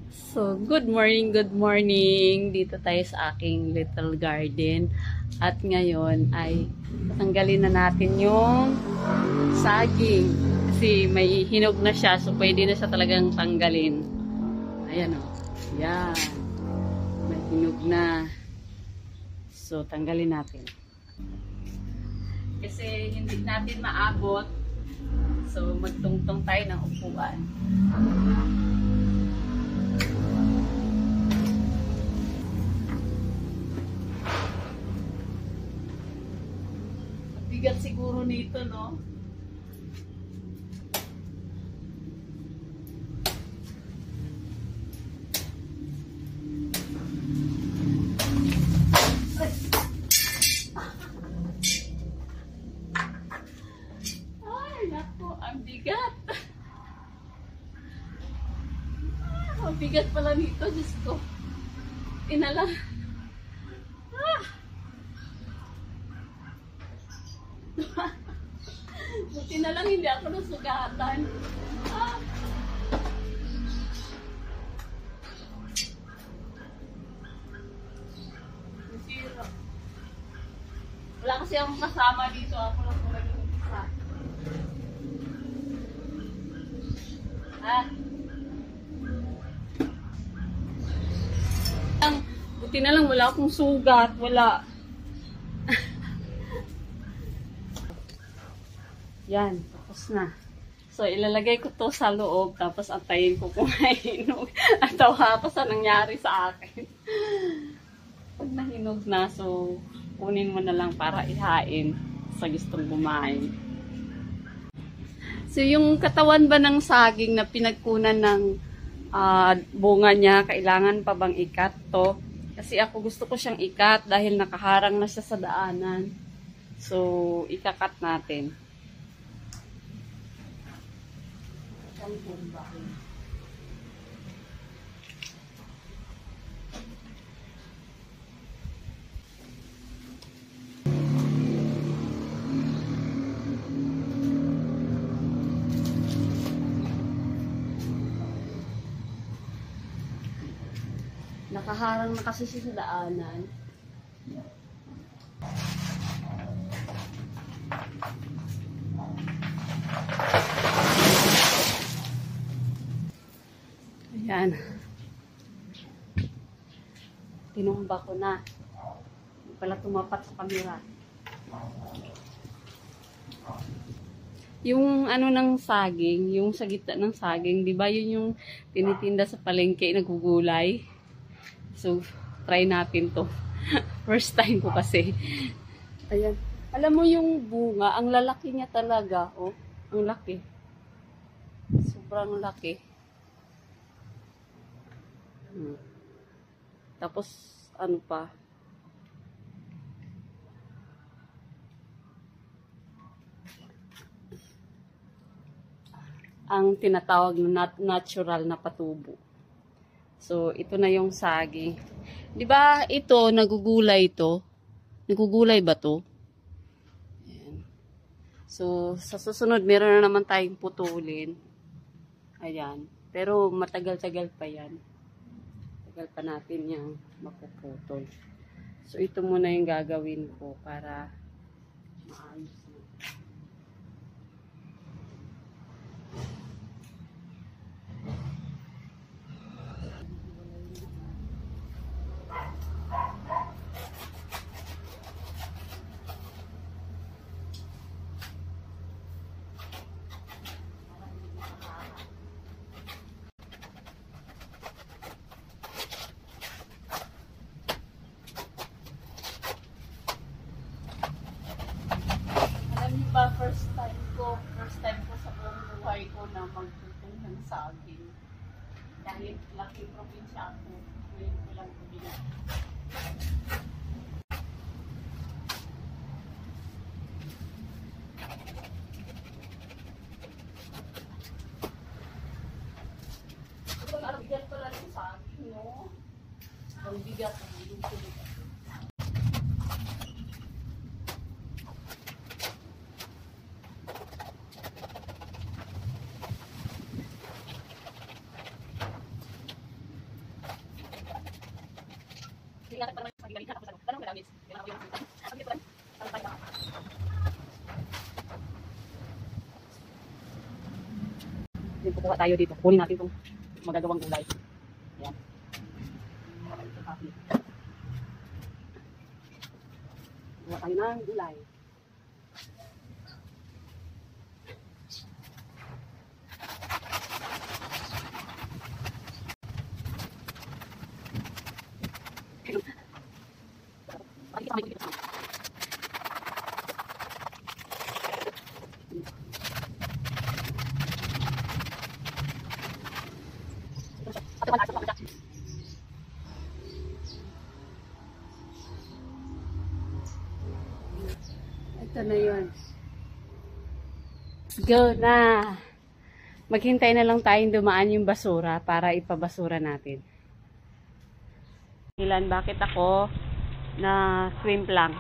So, good morning, good morning. Dito tayo sa aking little garden. At ngayon ay tanggalin na natin yung saging. Kasi may hinog na siya, so pwede na siya talagang tanggalin. Ayan o. Yan. May hinog na. So, tanggalin natin. Kasi hindi natin maabot. So, magtungtong tayo ng upuan. Bigat siguro nito, no? Ay, naku, ang bigat. Ang bigat pala nito, Diyos ko. Inala. Buti na lang hindi ako nasugatan. Ah. Nasira. Wala kasi akong kasama dito. Ako lang po nag-umpisa. Ah. Buti na lang wala akong sugat. Wala. Yan, tapos na. So, ilalagay ko to sa loob, tapos antayin ko kung may hinog. At tawa ako sa nangyari sa akin. Pag nahinog na, so, kunin mo na lang para ihain sa gustong kumain. So, yung katawan ba ng saging na pinagkunan ng bunga niya, kailangan pa bang ikat to? Kasi ako gusto ko siyang ikat dahil nakaharang na siya sa daanan. So, ikakat natin. Nakaharang na kasi siya sa daanan. Ayan. Tinumba ko na. Hindi pala tumapat sa camera. Yung ano ng saging, yung sa gitna ng saging, di ba yun yung tinitinda sa palengke, nagugulay? So, try natin to. First time ko kasi. Ayan. Alam mo yung bunga, ang lalaki niya talaga. Oh, ang laki. Sobrang laki. Tapos, ano pa? Ang tinatawag na natural na patubo. So, ito na yung saging. Di ba ito, nagugulay ito? Nagugulay ba to? Ayan. So, sa susunod, meron na naman tayong putulin. Ayan. Pero, matagal-tagal pa yan. Tagal pa natin yung mapuputol. So, ito muna yung gagawin ko para maayos na. First time ko sa buong buhay ko na magtutong ng saging. Kahit laki probinsya ako, ngayon ko lang ito ginagawa. Ang bigat pala ng saging, no? Ang bigat ng bigat. Then kukuha tayo dito. Kunin natin itong magagawang gulay. Ayan. Kuha tayo ng gulay. Ito na yun. Go na! Maghintay na lang tayong dumaan yung basura para ipabasura natin. Ilan, bakit ako na swim lang?